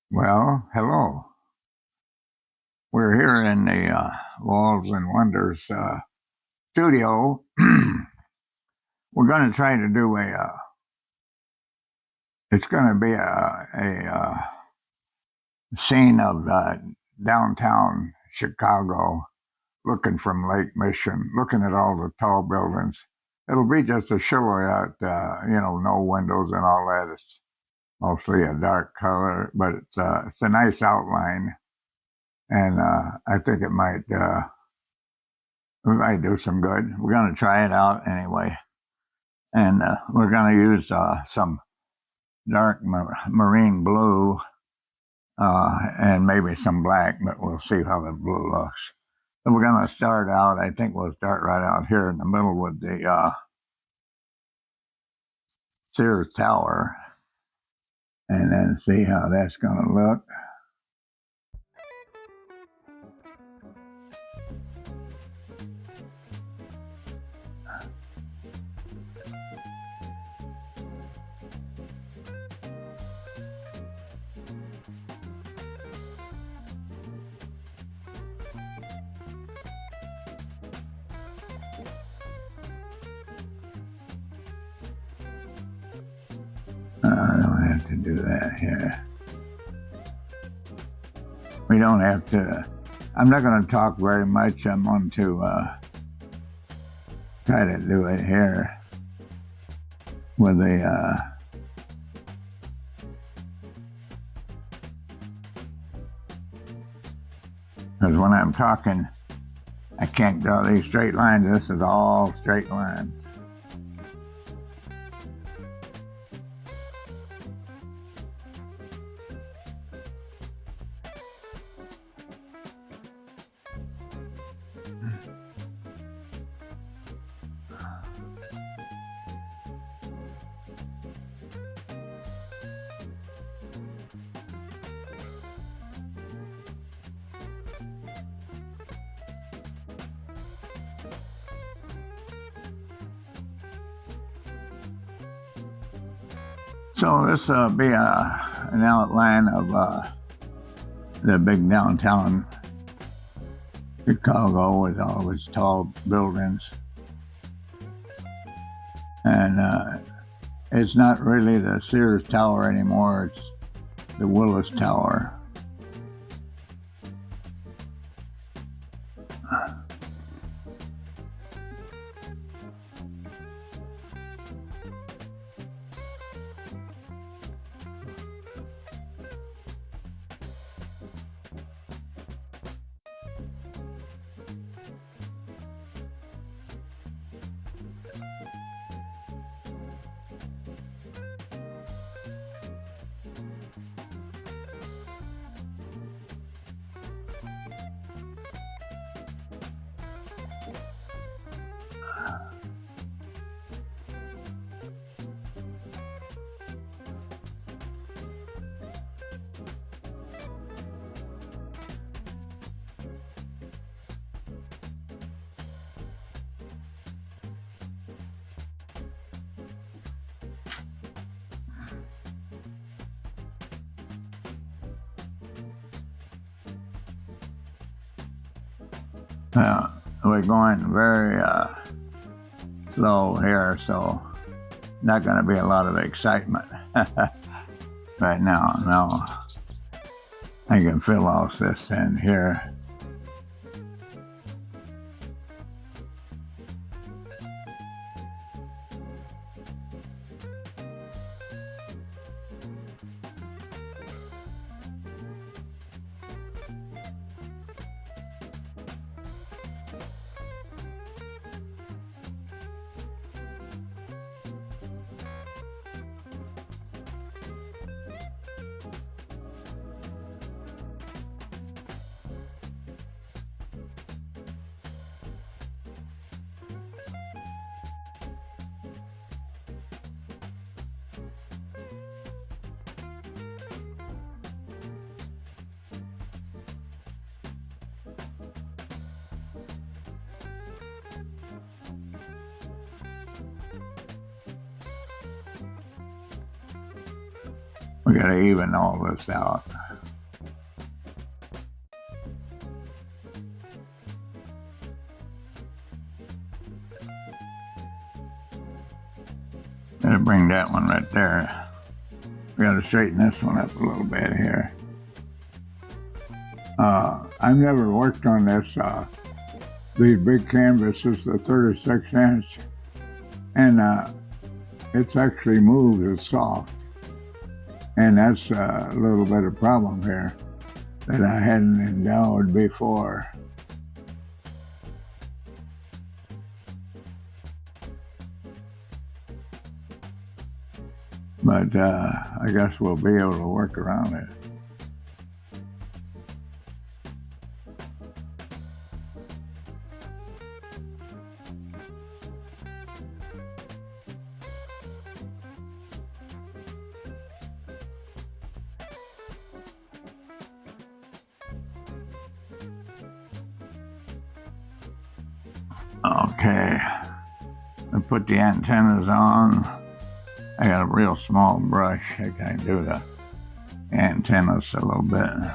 Well, hello. We're here in the Walls and Wonders studio. We're going to try to do it's going to be a scene of downtown Chicago, looking from Lake Michigan, looking at all the tall buildings. It'll be just a silhouette, no windows and all that. It's mostly a dark color, but it's a nice outline. And I think it might do some good. We're going to try it out anyway, and we're going to use some dark marine blue and maybe some black, but we'll see how the blue looks. So we're going to start out. I think we'll start right out here in the middle with the Sears Tower, and then see how that's going to look. I don't have to do that here. We don't have to. I'm not going to talk very much. I'm going to try to do it here with the because when I'm talking, I can't draw these straight lines. This is all straight lines. So this will be an outline of the big downtown Chicago with all its tall buildings. And it's not really the Sears Tower anymore, it's the Willis Tower. We're going very slow here, so not going to be a lot of excitement right now. No, I can fill all this in here. We got to even all this out. Gotta bring that one right there. We gotta straighten this one up a little bit here. I've never worked on this. These big canvases, the 36-inch, and it's actually moved. It's soft, and that's a little bit of problem here that I hadn't endowed before. But I guess we'll be able to work around it. Okay, I put the antennas on. I got a real small brush. I can do the antennas a little bit.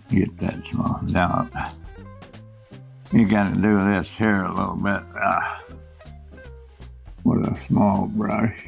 Get that small down. You got to do this here a little bit with a small brush.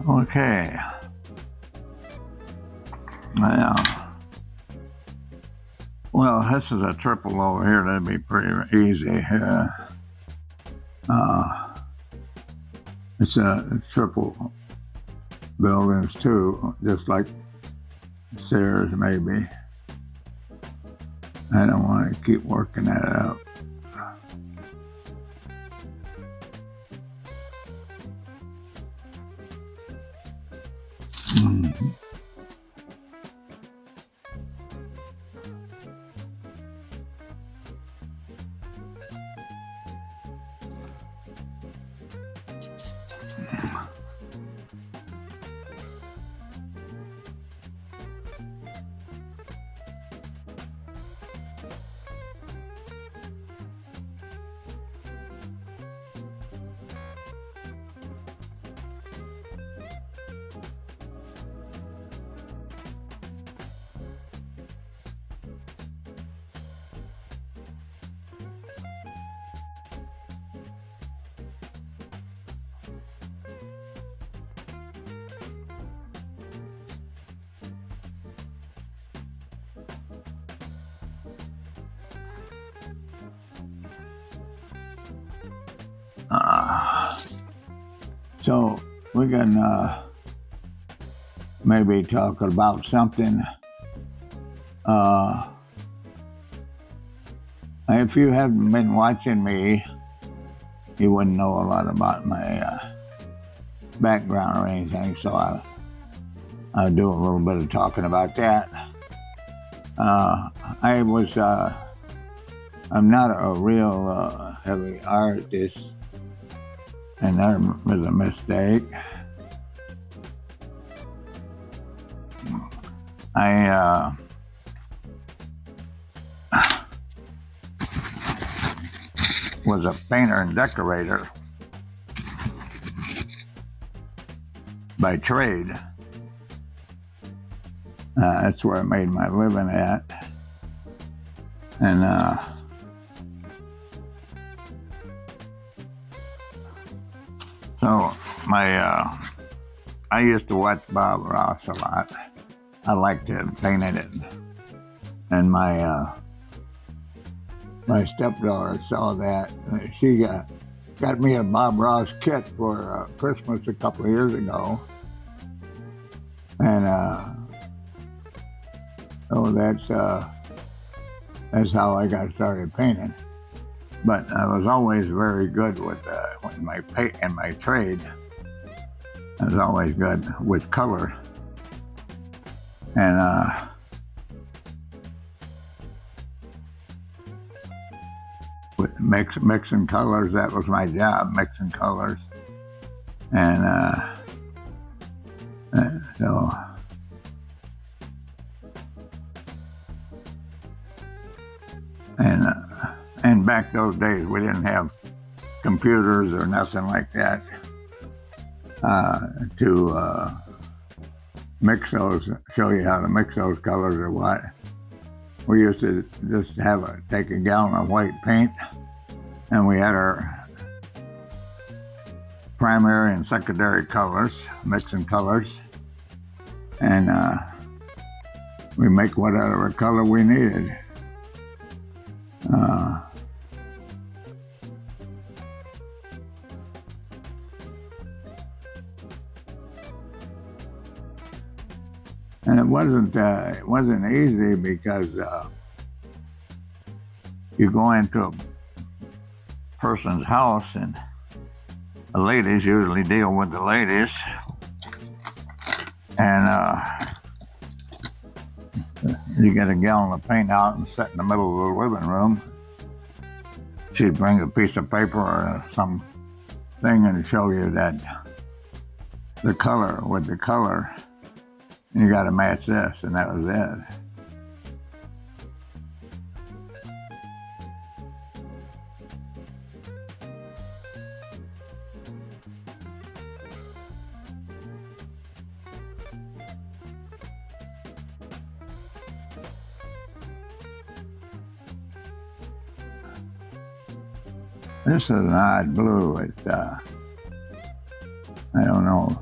Okay. Well, this is a triple over here. That'd be pretty easy. It's triple buildings too, just like stairs maybe. I don't want to keep working that out. So we can maybe talk about something. If you haven't been watching me, you wouldn't know a lot about my background or anything, so I'll do a little bit of talking about that. I'm not a real heavy artist, and that was a mistake. I was a painter and decorator by trade. That's where I made my living at. And so I used to watch Bob Ross a lot. I liked him painting it, and my stepdaughter saw that. She got me a Bob Ross kit for Christmas a couple of years ago, and that's how I got started painting. But I was always very good with my paint and my trade. I was always good with color, and with mixing colors. That was my job, mixing colors, and so. And back those days, we didn't have computers or nothing like that to mix those, show you how to mix those colors or what. We used to just take a gallon of white paint, and we had our primary and secondary colors, mixing colors, and we make whatever color we needed. And it wasn't easy because you go into a person's house, and the ladies usually deal with the ladies, and you get a gallon of paint out and sit in the middle of the living room. She'd bring a piece of paper or something and show you that the color with the color. You got to match this, and that was it. This is an odd blue. It's, I don't know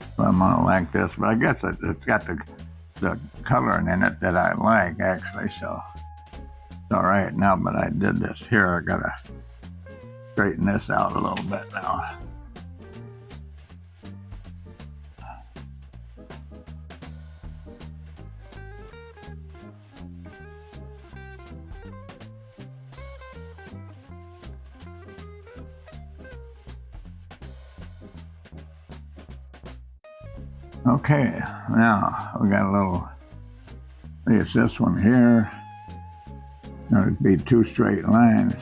if I'm going to like this, but I guess it's got the coloring in it that I like, actually, so it's all right now. But I did this here. I got to straighten this out a little bit now. Okay, now we got a little, it's this one here. There'd be two straight lines.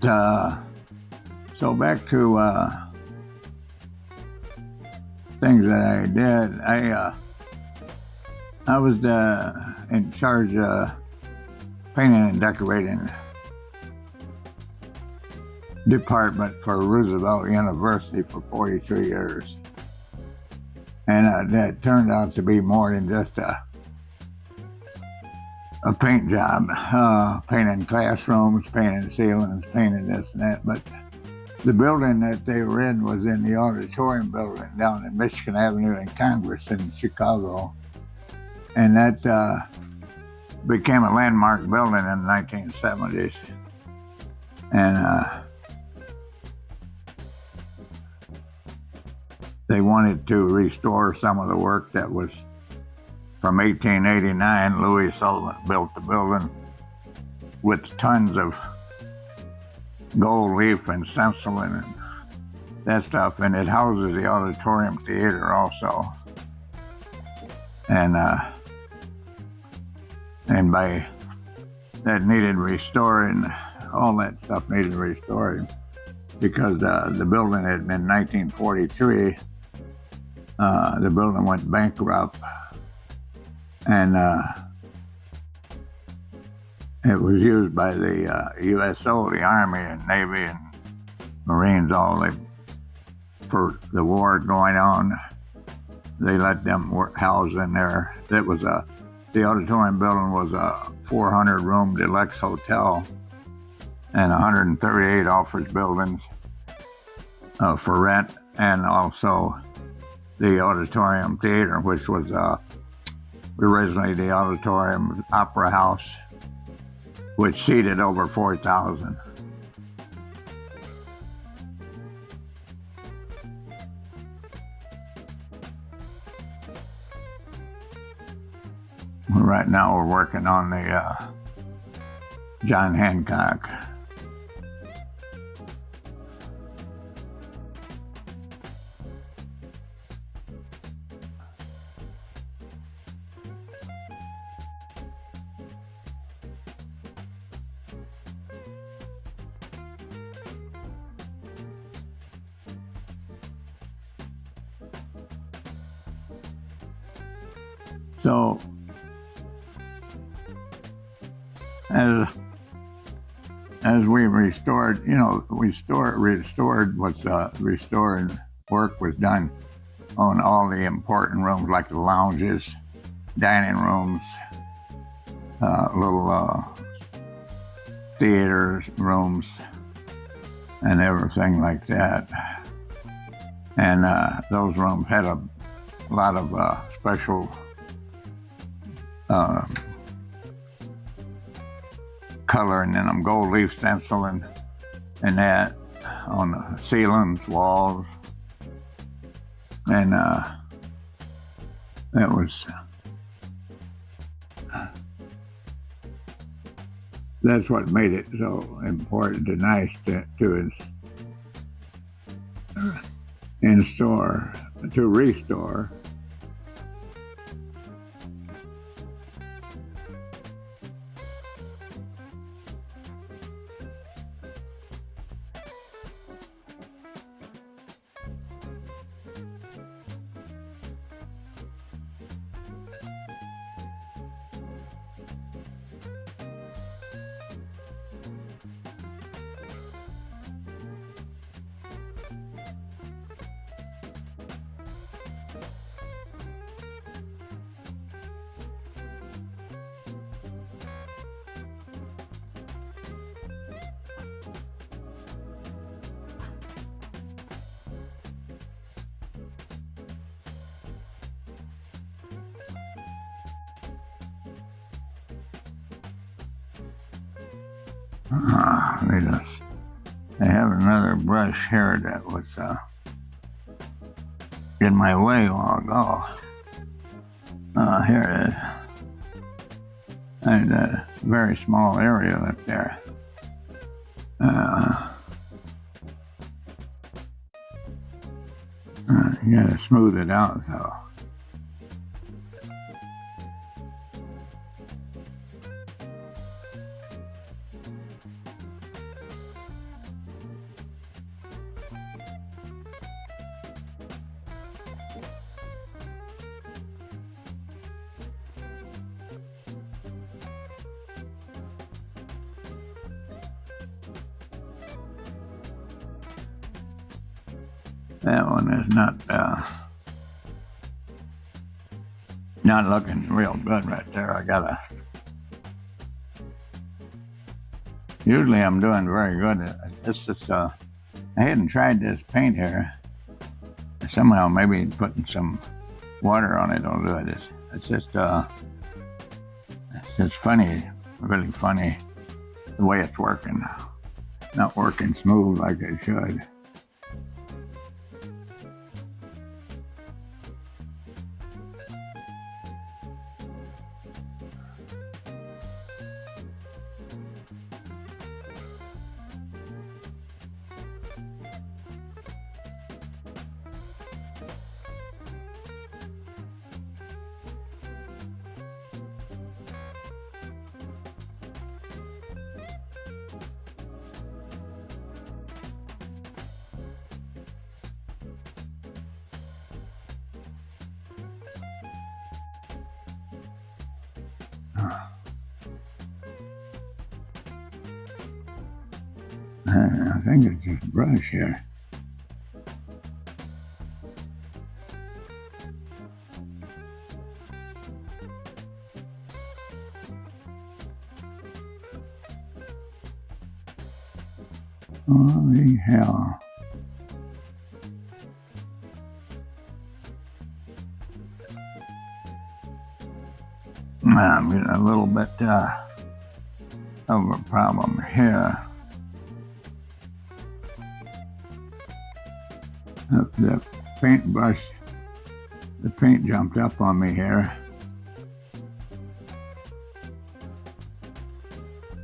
So, so back to things that I did. I was in charge of painting and decorating department for Roosevelt University for 43 years. And that turned out to be more than just a paint job, painting classrooms, painting ceilings, painting this and that. But the building that they were in was in the auditorium building down in Michigan Avenue in Congress in Chicago. And that became a landmark building in the 1970s. And they wanted to restore some of the work that was from 1889. Louis Sullivan built the building with tons of gold leaf and stencil and that stuff, and it houses the auditorium theater also. And by that needed restoring, all that stuff needed restoring because the building had been 1943. The building went bankrupt, and it was used by the USO, the Army and Navy and Marines, for the war going on. They let them house in there. The auditorium building was a 400-room deluxe hotel and 138 office buildings for rent, and also the auditorium theater, which was originally the Auditorium Opera House, which seated over 4,000. Right now we're working on the John Hancock. So as we restored, restored what's restored work was done on all the important rooms, like the lounges, dining rooms, little theaters rooms, and everything like that. And those rooms had a lot of special coloring in them, gold leaf stenciling and that on the ceilings, walls, and that's what made it so important and nice to restore. I have another brush here that was in my way a while ago. Here it is. And a very small area up there. You gotta smooth it out though. That one is not looking real good right there. Usually I'm doing very good. It's just, I hadn't tried this paint here. Somehow maybe putting some water on it will do it. It's just funny, really funny, the way it's working. Not working smooth like it should. I think it's just brush here. Holy hell. I'm getting a little bit of a problem here. The paintbrush, the paint jumped up on me here.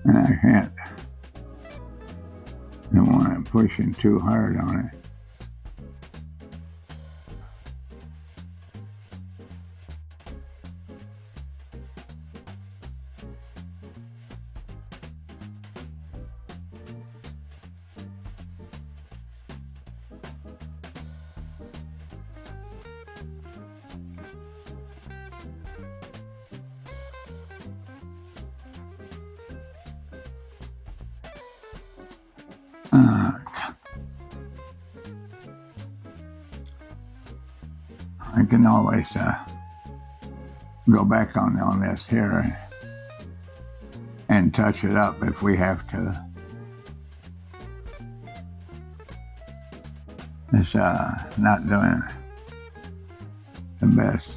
And I don't want to pushing too hard on it. I can always go back on this here and touch it up if we have to. It's not doing the best.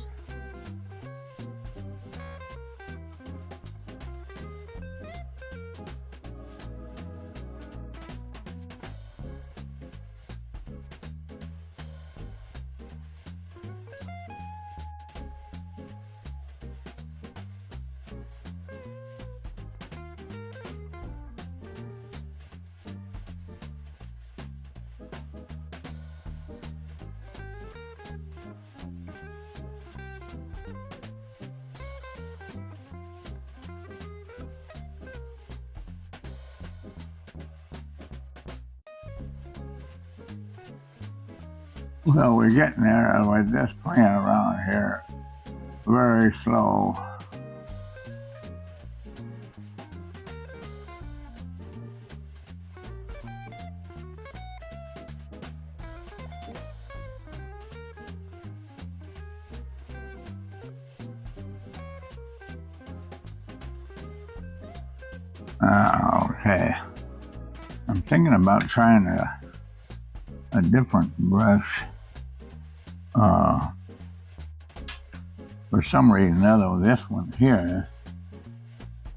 Well, we're getting there. We're just playing around here very slow. Okay. I'm thinking about trying a different brush. For some reason or other, this one here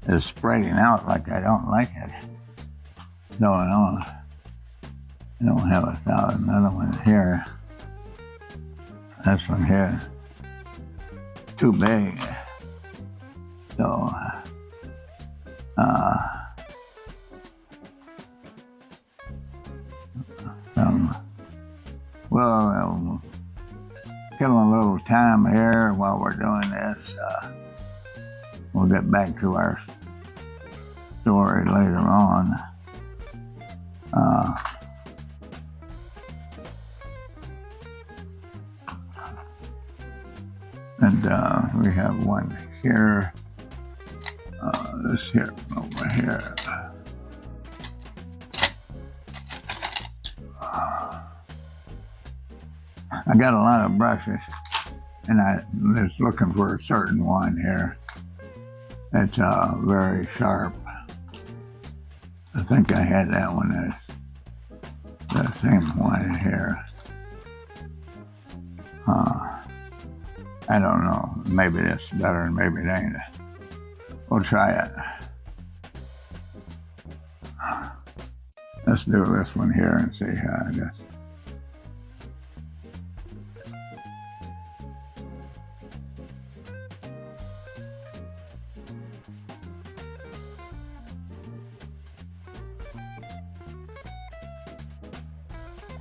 is spreading out like I don't like it. So I don't have another one here. This one here, too big. So, well, give them a little time here while we're doing this. We'll get back to our story later on. And we have one here. This here, over here. I got a lot of brushes, and I was looking for a certain one here that's very sharp. I think I had that one as the same one here. I don't know. Maybe it's better and maybe it ain't. We'll try it. Let's do this one here and see how it is.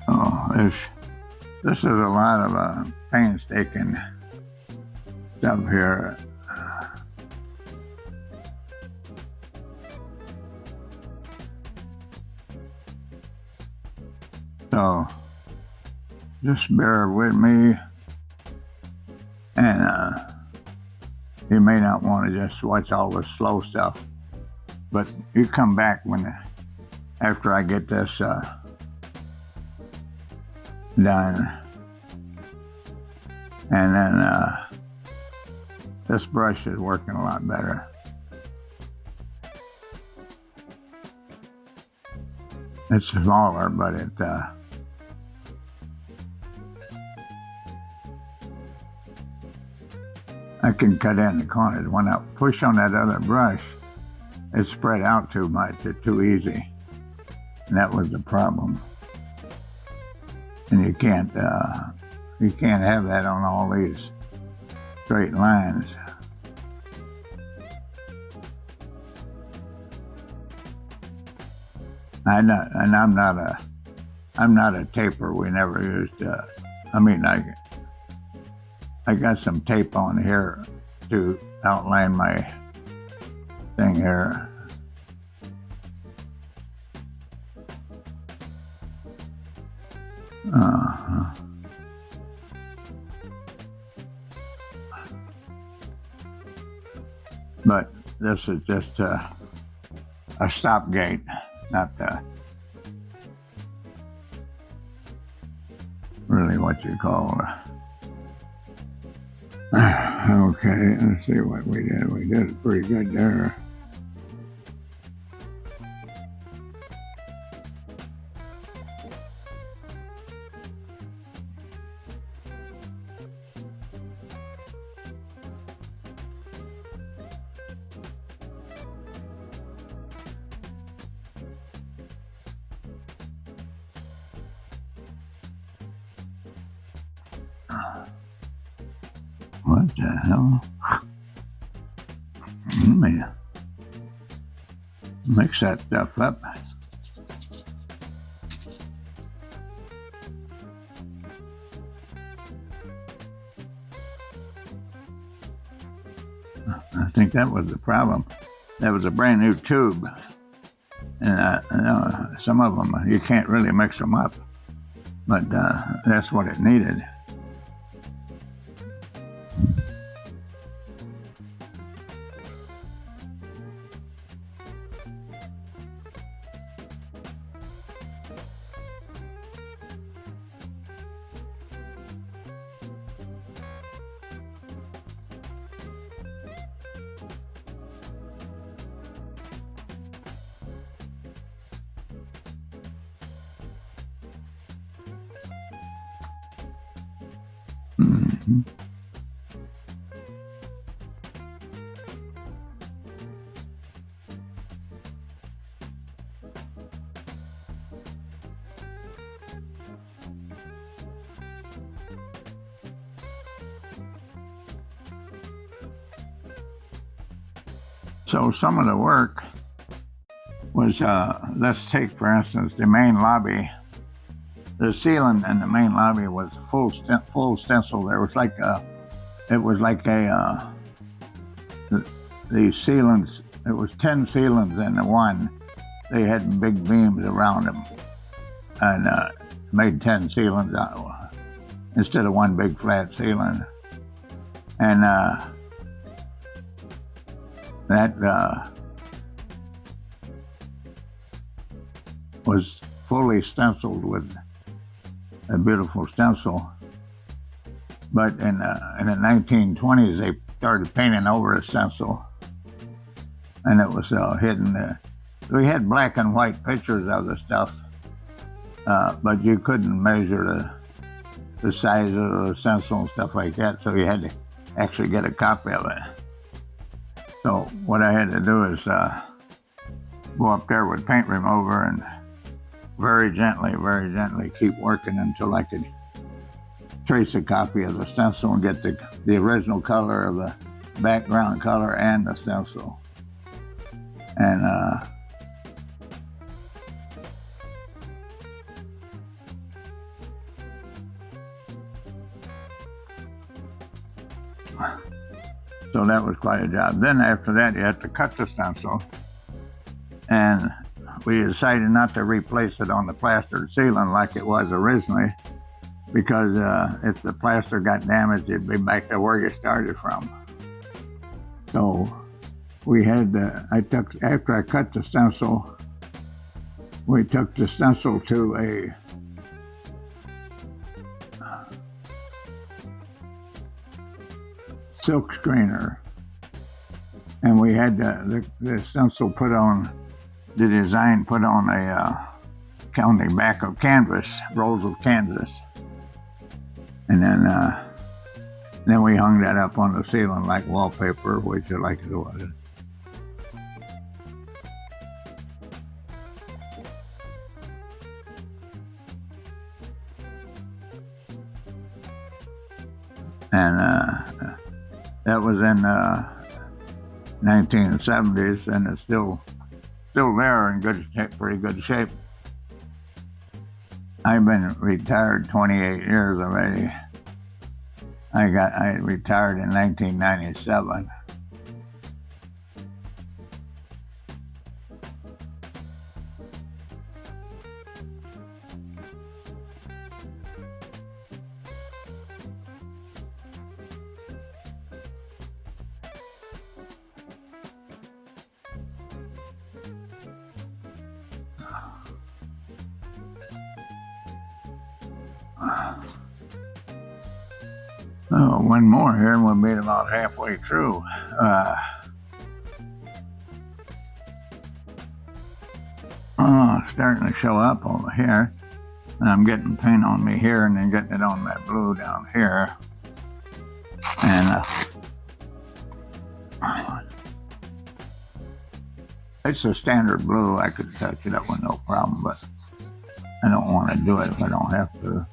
Oh, this is a lot of painstaking stuff here. So just bear with me, and you may not want to just watch all the slow stuff, but you come back when after I get this done. And then this brush is working a lot better. It's smaller, but it I can cut in the corners. When I push on that other brush, it's spread out too much. It's too easy. And that was the problem. And you can't have that on all these straight lines. I'm not a taper. We never used. I got some tape on here to outline my thing here. But this is just a stop gate, not really what you call okay, let's see what we did. We did it pretty good there. What the hell? Let me mix that stuff up. I think that was the problem. That was a brand new tube. And some of them, you can't really mix them up. But that's what it needed. Mm-hmm. So some of the work was, let's take for instance the main lobby. The ceiling in the main lobby was full stencil. There was the ceilings. It was 10 ceilings in the one. They had big beams around them, and made 10 ceilings out instead of one big flat ceiling. And that was fully stenciled with a beautiful stencil. But in the 1920s, they started painting over the stencil, and it was hidden. We had black and white pictures of the stuff, but you couldn't measure the size of the stencil and stuff like that, so you had to actually get a copy of it. So what I had to do is go up there with paint remover and very gently keep working until I could trace a copy of the stencil and get the original color of the background color and the stencil. And so that was quite a job. Then after that, you had to cut the stencil, and we decided not to replace it on the plastered ceiling like it was originally, because if the plaster got damaged, it'd be back to where you started from. So we had, after I cut the stencil, we took the stencil to a silk screener, and we had the stencil put on, the design put on a on the back of canvas, rolls of canvas, and then we hung that up on the ceiling like wallpaper, which I like it was. And that was in 1970s, and it's still there in pretty good shape. I've been retired 28 years already. I retired in 1997. Oh, one more here, and we'll be about halfway through. Starting to show up over here, and I'm getting paint on me here, and then getting it on that blue down here, and it's a standard blue. I could touch it up with no problem, but I don't want to do it if I don't have to.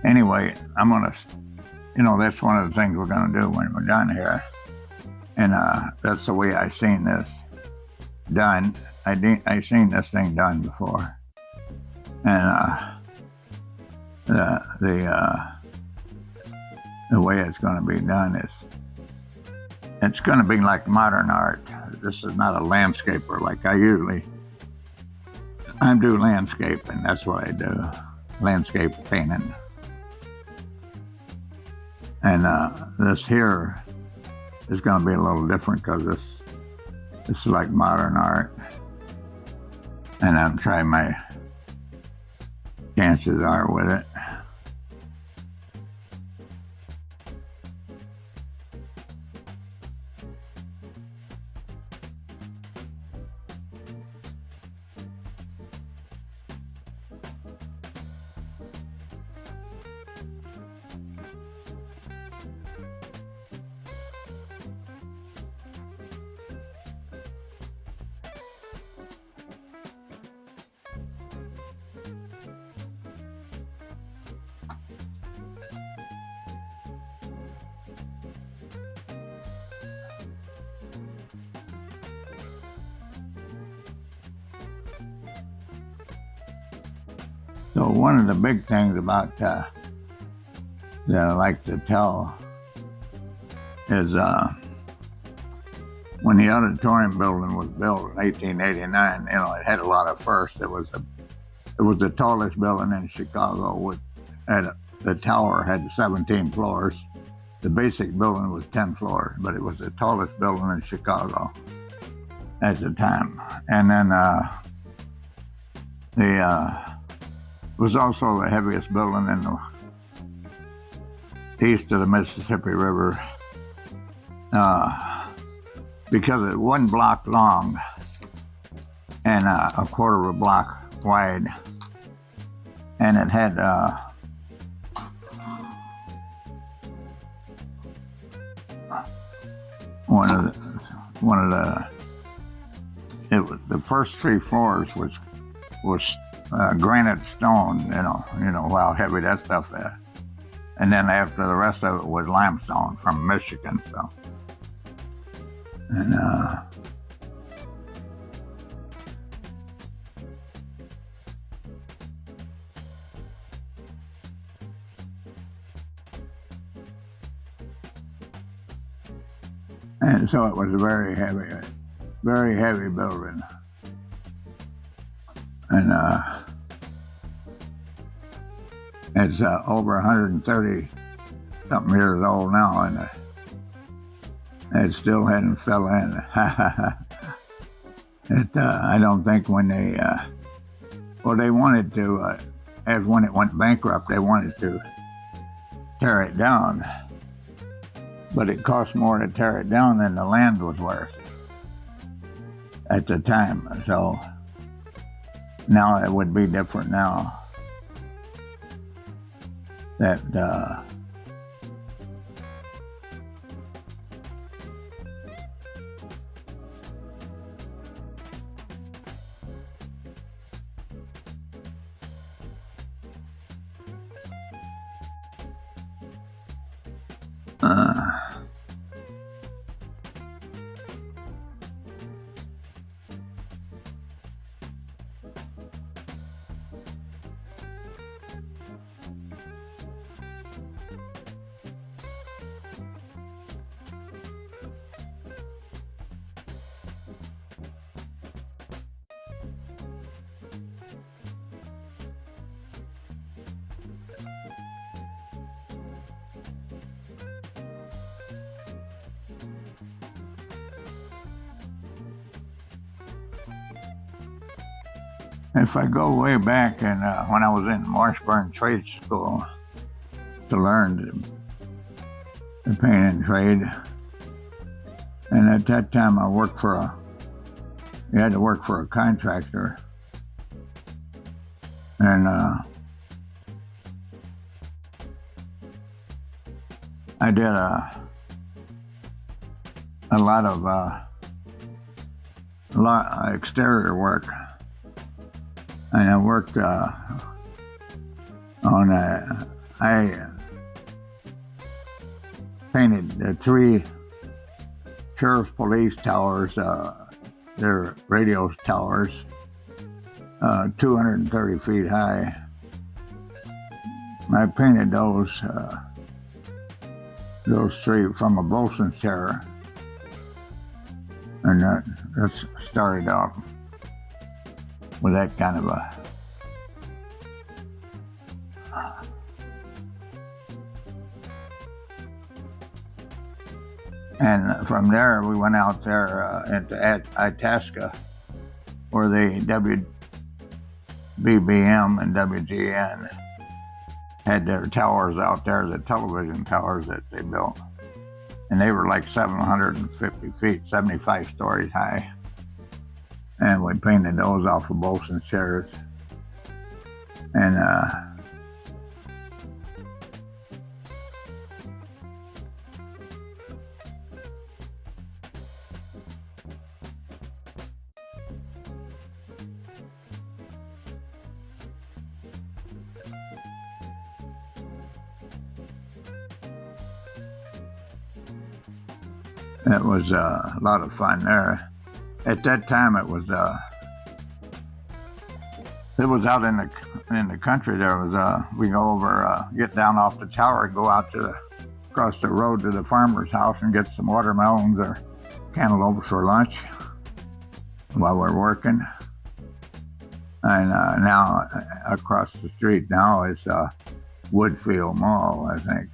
Anyway, I'm gonna, that's one of the things we're gonna do when we're done here, and that's the way I seen this done. I seen this thing done before, and the way it's gonna be done is, it's gonna be like modern art. This is not a landscaper like I do landscape, and that's what I do, landscape painting. And this here is going to be a little different because this is like modern art. And I'm trying my chances are with it. So one of the big things about that I like to tell is when the auditorium building was built in 1889, it had a lot of firsts. It was the tallest building in Chicago. The tower had 17 floors. The basic building was 10 floors, but it was the tallest building in Chicago at the time. And then it was also the heaviest building in the east of the Mississippi River, because it 1 block long and a quarter of a block wide, and it had the first 3 floors was granite stone, you know how heavy that stuff is. And then after the rest of it was limestone from Michigan. So, and so it was a very heavy building. And It's over 130 something years old now, and it still hadn't fell in. I don't think when they wanted to, as when it went bankrupt, they wanted to tear it down, but it cost more to tear it down than the land was worth at the time. So now it would be different now. That if I go way back, and when I was in Marshburn Trade School to learn the painting trade, and at that time I worked you had to work for a contractor, and I did a lot of exterior work. And I worked I painted the 3 sheriff's police towers, their radio towers, 230 feet high. I painted those 3 from a bosun's chair, and that started out with that kind of and from there we went out there into Itasca, where the WBBM and WGN had their towers out there, the television towers that they built, and they were like 750 feet, 75 stories high. And we painted those off of bosun's chairs. And it was a lot of fun there. At that time, it was out in the country. There was we go over, get down off the tower, go out across the road to the farmer's house and get some watermelons or cantaloupes for lunch while we're working. And now across the street now is Woodfield Mall, I think.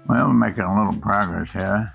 Well, we're making a little progress here.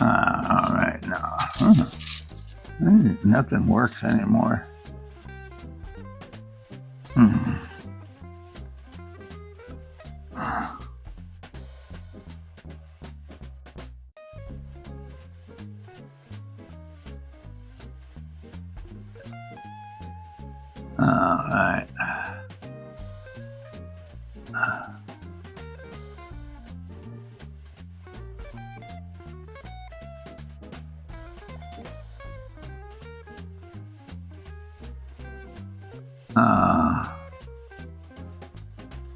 All right, now nothing works anymore. Hmm. All right.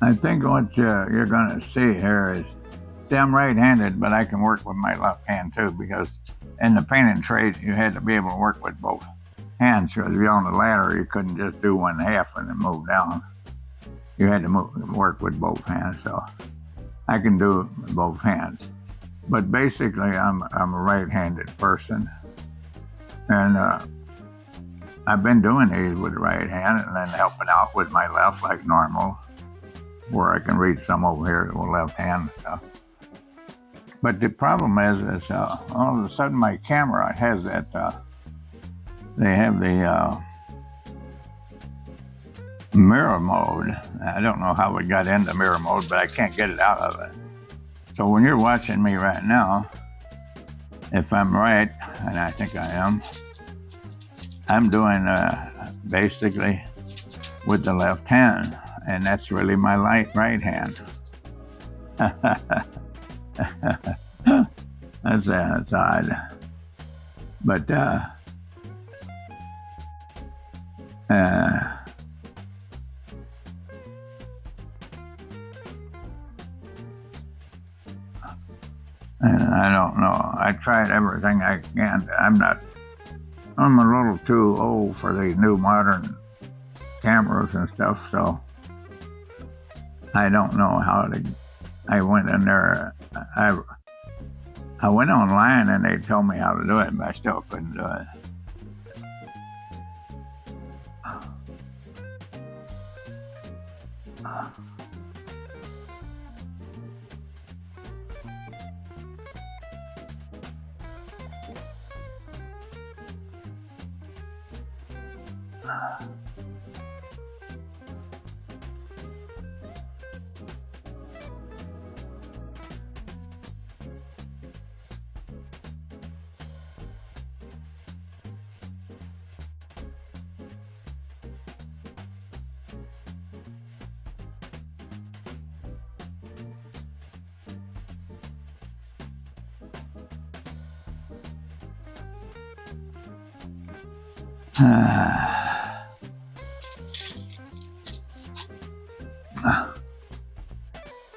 I think what you're going to see here is, see, I'm right-handed, but I can work with my left hand too, because in the painting trade, you had to be able to work with both hands. So if you're on the ladder, you couldn't just do one half and then move down. You had to work with both hands, so I can do it with both hands. But basically, I'm a right-handed person, and I've been doing these with the right hand and then helping out with my left like normal, where I can reach some over here with the left hand stuff. But the problem is all of a sudden my camera has that, they have the mirror mode. I don't know how it got into mirror mode, but I can't get it out of it. So when you're watching me right now, if I'm right, and I think I am, I'm doing basically with the left hand, and that's really my right hand. That's odd. But I don't know. I tried everything I can. I'm a little too old for these new modern cameras and stuff, so I don't know how to. I went in there. I went online and they told me how to do it, but I still couldn't do it.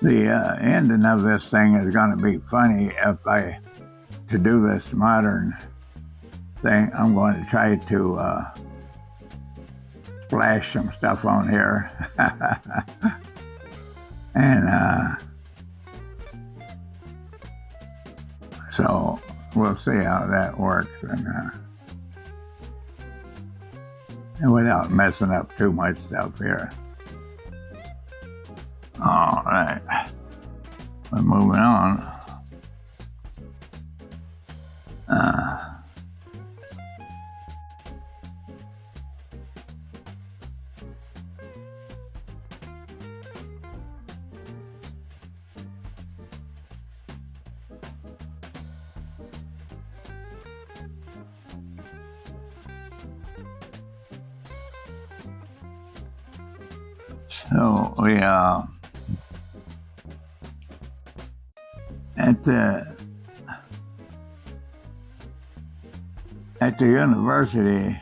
The ending of this thing is going to be funny. To do this modern thing, I'm going to try to splash some stuff on here. And so we'll see how that works. And without messing up too much stuff here. All right, we're moving on. So we at the university,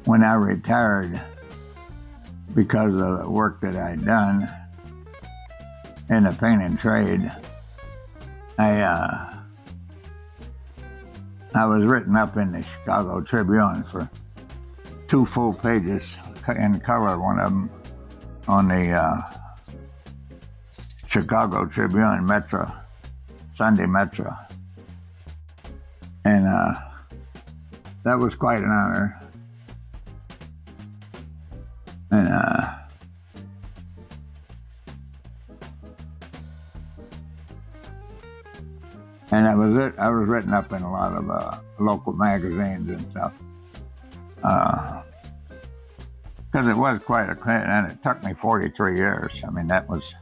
when I retired, because of the work that I'd done in the painting trade, I was written up in the Chicago Tribune for 2 full pages in color, one of them on the Chicago Tribune Metro, Sunday Metro. And that was quite an honor. And I was written up in a lot of local magazines and stuff. Because it was quite a credit, and it took me 43 years. I mean, that was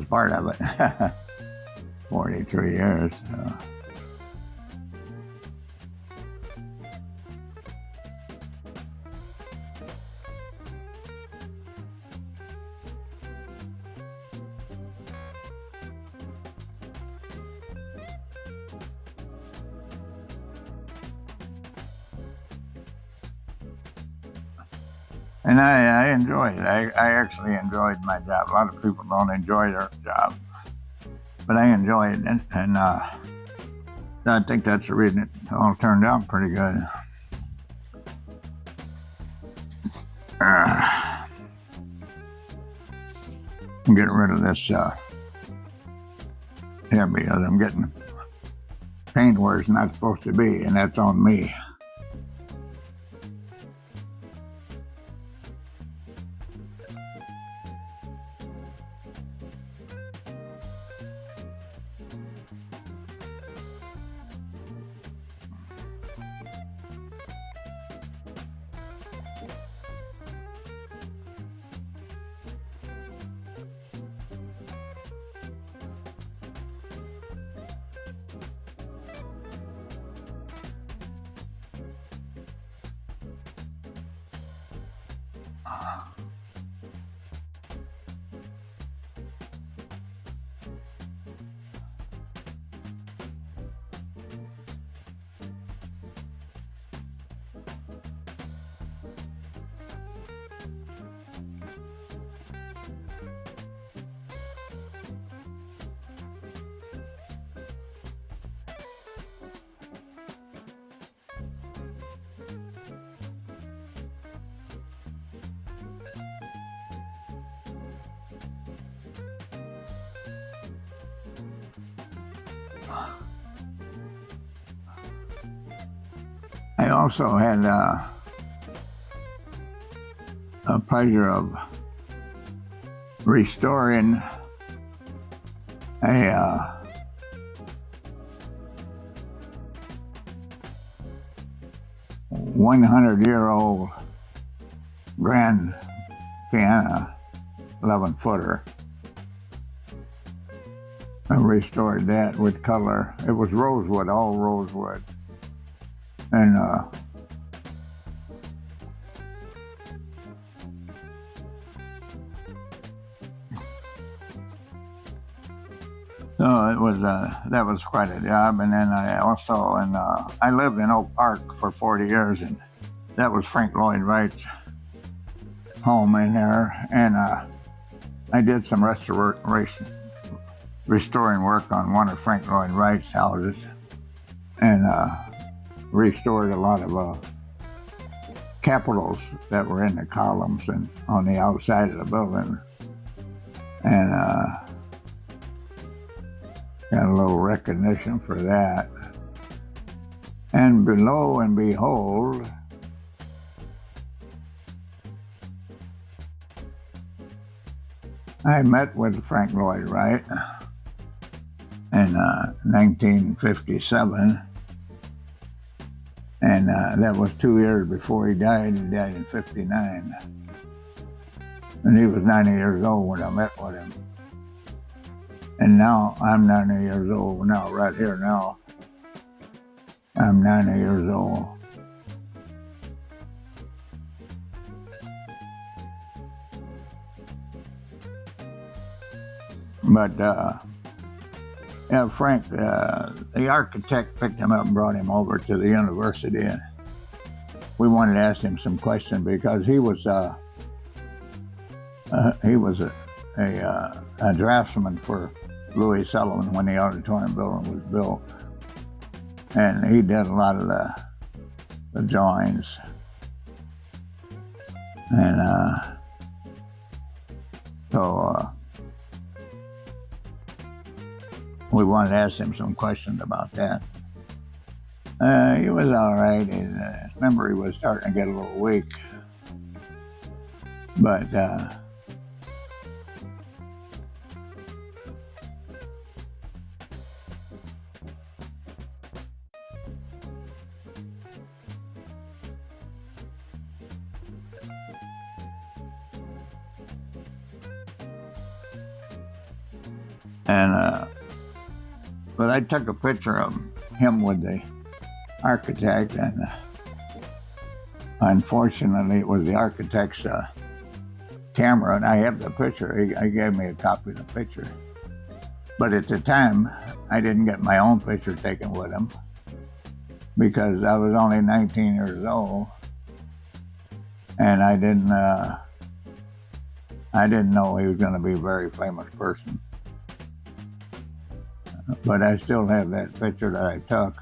part of it. 43 years. And I enjoyed it. I actually enjoyed my job. A lot of people don't enjoy their job, but I enjoyed it, and I think that's the reason it all turned out pretty good. I'm getting rid of this here because I'm getting paint where it's not supposed to be, and that's on me. I also had a pleasure of restoring a 100-year-old grand piano, 11-footer. I restored that with color. It was rosewood, all rosewood. And so it was that was quite a job. And then I also I lived in Oak Park for 40 years, and that was Frank Lloyd Wright's home in there. And I did some restoring work on one of Frank Lloyd Wright's houses, and restored a lot of capitals that were in the columns and on the outside of the building, and got a little recognition for that. And lo and behold, I met with Frank Lloyd Wright in 1957. And that was 2 years before he died. He died in 59. And he was 90 years old when I met with him. And now I'm 90 years old now, right here now. I'm 90 years old. But yeah, Frank, the architect picked him up and brought him over to the university, and we wanted to ask him some questions because he was a draftsman for Louis Sullivan when the auditorium building was built, and he did a lot of the drawings, and so. We wanted to ask him some questions about that. He was all right. His memory was starting to get a little weak. But And but I took a picture of him with the architect, and unfortunately, it was the architect's camera, and I have the picture. He gave me a copy of the picture. But at the time, I didn't get my own picture taken with him because I was only 19 years old, and I didn't know he was going to be a very famous person. But I still have that picture that I took.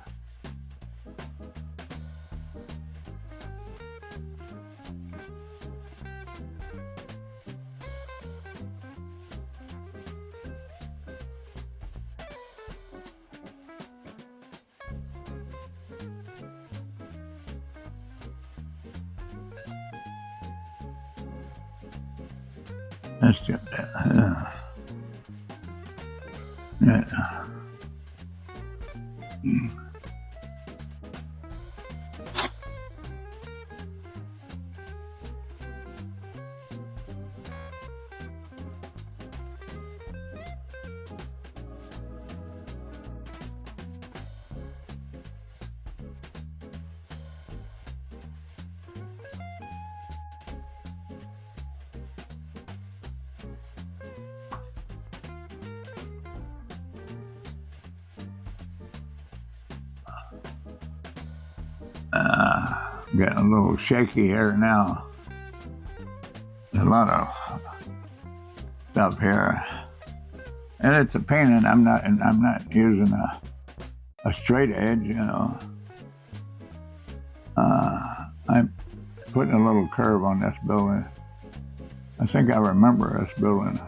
That's just yeah. Getting a little shaky here now. There's a lot of stuff here, and it's a painting. I'm not using a straight edge, you know. I'm putting a little curve on this building. I think I remember this building.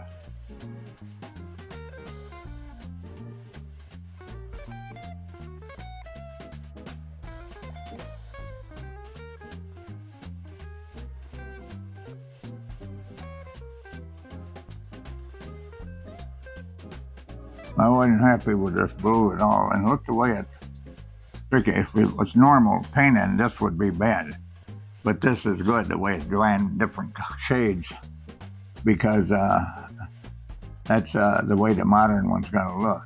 I wasn't happy with this blue at all, and look the way it's tricky. If it was normal painting, this would be bad. But this is good, the way it's drawing different shades, because that's the way the modern one's going to look.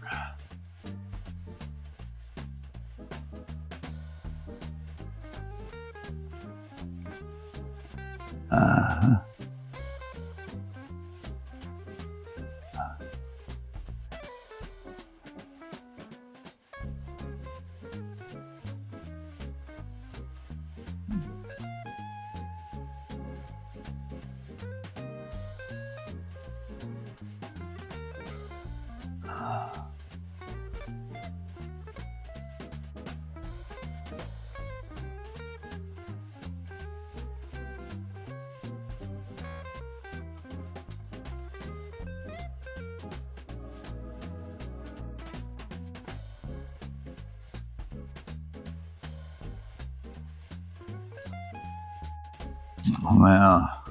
Well,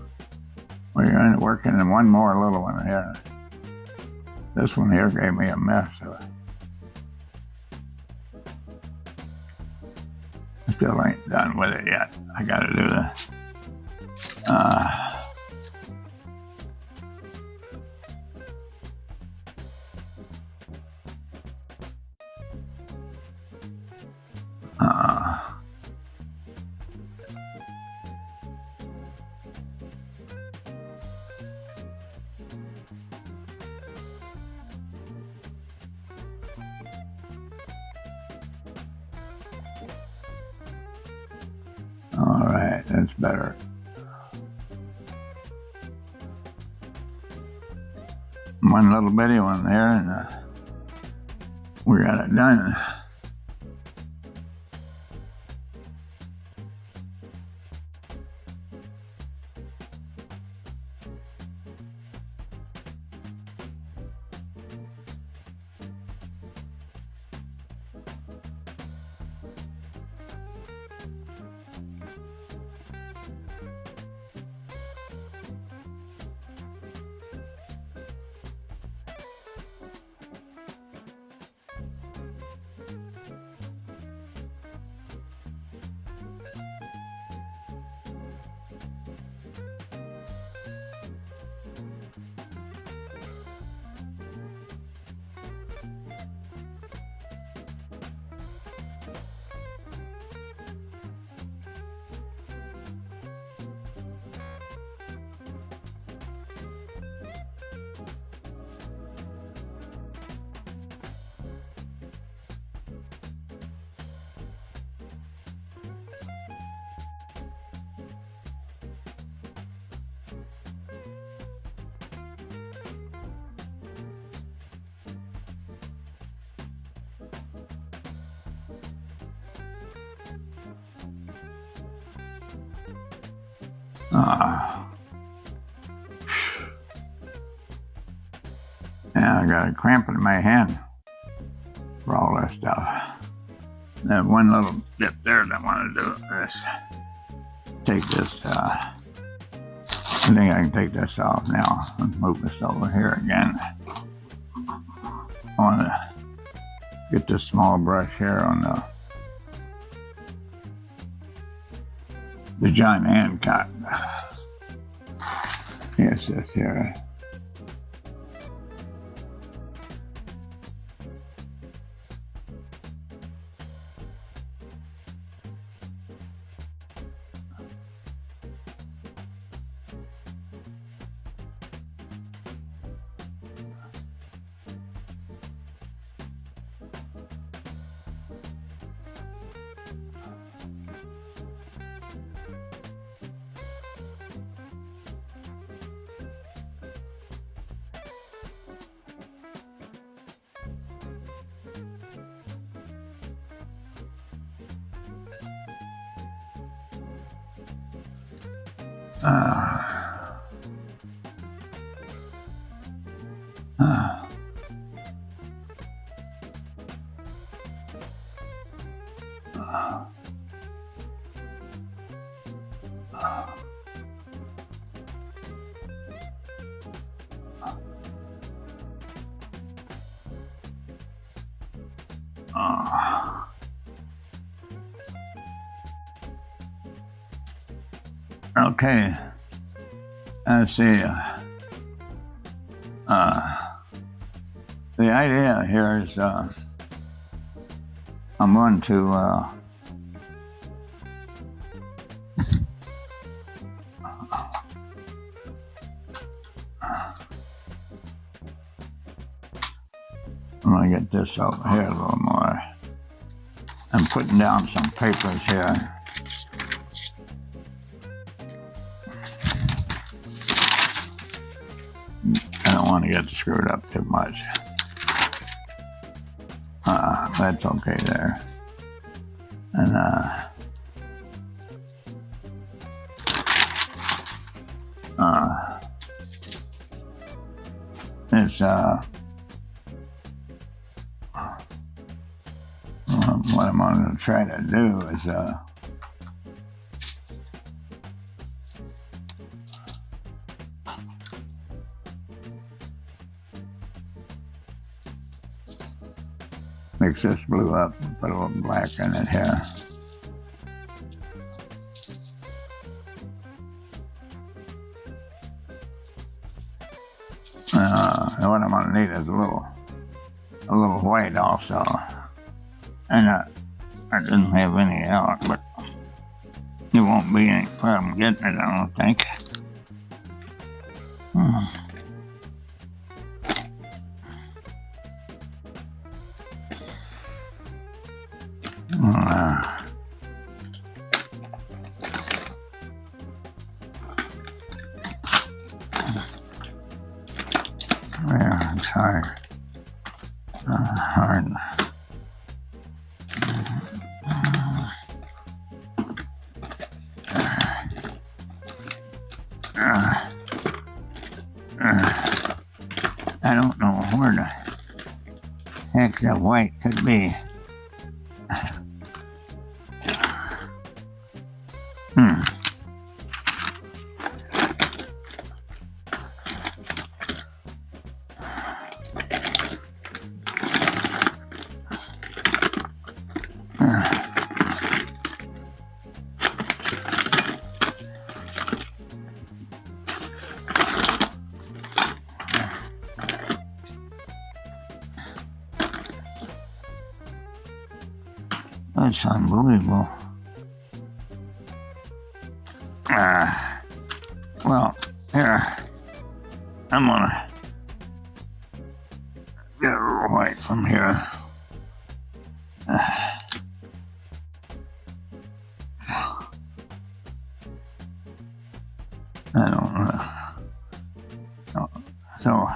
we're working on one more little one here. This one here gave me a mess. I still ain't done with it yet. I got to do this. All right, that's better. One little bitty one there, and we got it done. Yeah, I got a cramp in my hand for all this stuff. That one little bit there that I want to do is take this, I think I can take this off now and move this over here again. I want to get this small brush here on the John Hancock. Yes, this here. Okay, let's see. The idea here is I'm going to I'm going to get this over here a little more. I'm putting down some papers here. I don't want to get screwed up too much. That's okay there. And it's what I'm going to try to do is mix this blue up and put a little black in it here. And what I'm going to need is a little white also. And I didn't have any out, but there won't be any problem getting it, I don't think. Yeah, it's hard. Hard. I don't know where the heck the white could be. That's unbelievable. Well, here, I'm gonna get a little white from here. I don't know. So,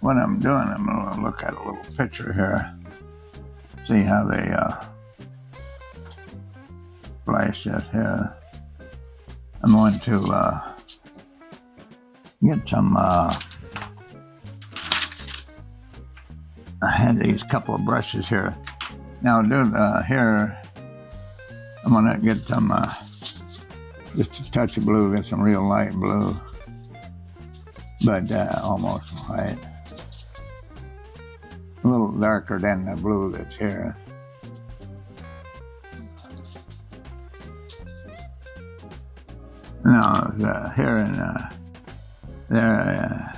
what I'm doing, I'm gonna look at a little picture here. See how they flash that here. I'm going to get some. I had these couple of brushes here. Now, here, I'm gonna get some, just a touch of blue, get some real light blue, but almost white. A little darker than the blue that's here. Now, here and there.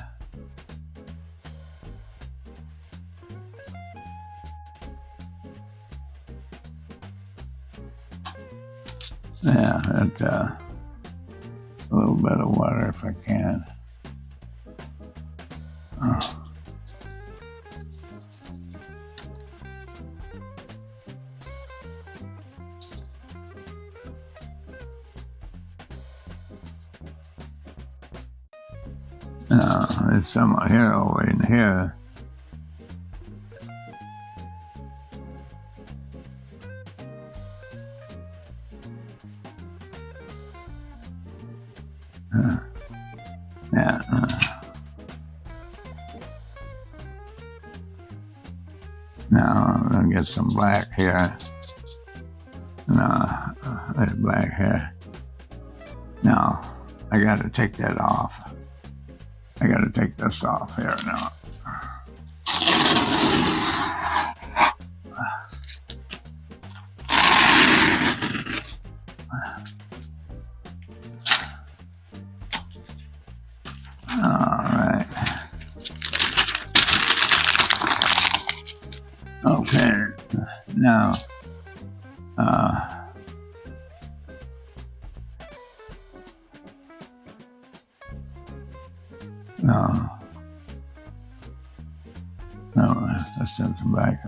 Yeah, that's a little bit of water if I can. There's some here over in here. Yeah. Now I'm gonna get some black here. No, there's black here. Now I gotta take that off. I gotta take this off here now. Alright. Okay. Now, no, let's send some back.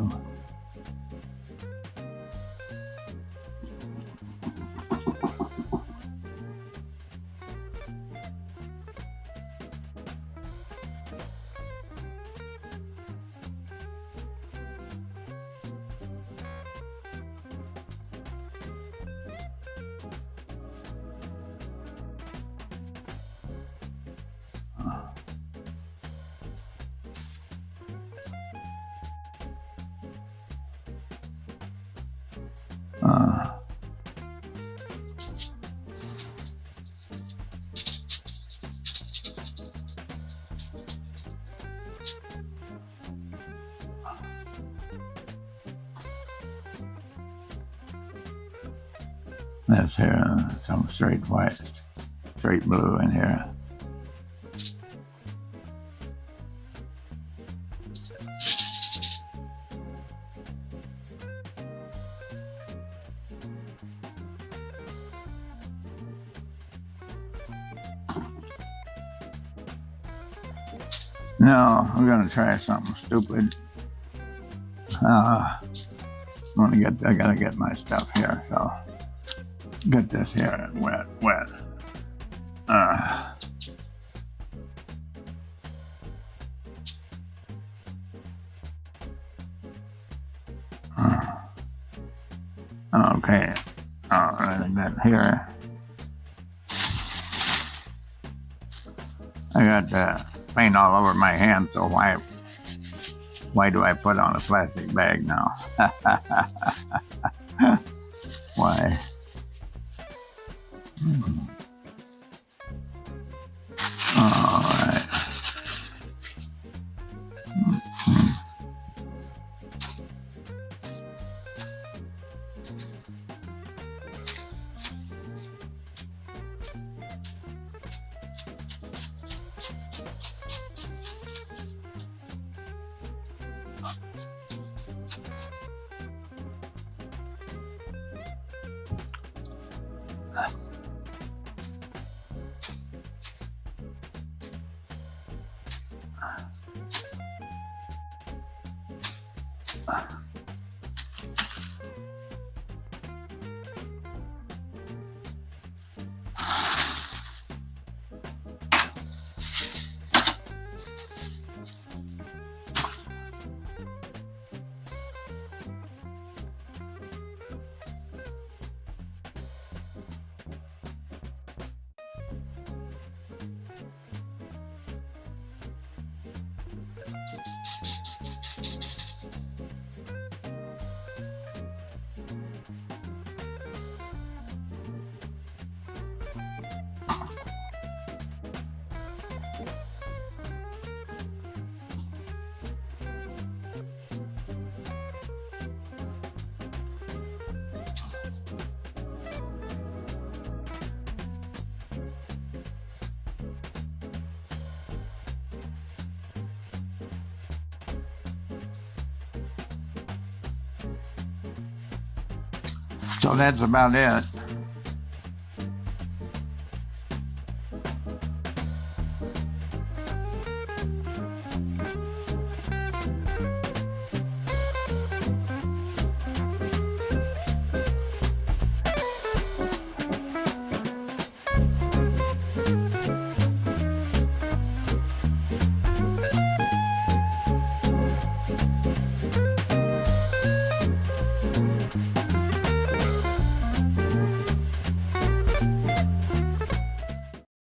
That's here, some straight white, straight blue in here. No, I'm gonna try something stupid. I gotta get my stuff here, so get this here wet. Okay. Then here, I got paint all over my hand, so why do I put on a plastic bag now? Why? All right. So that's about it.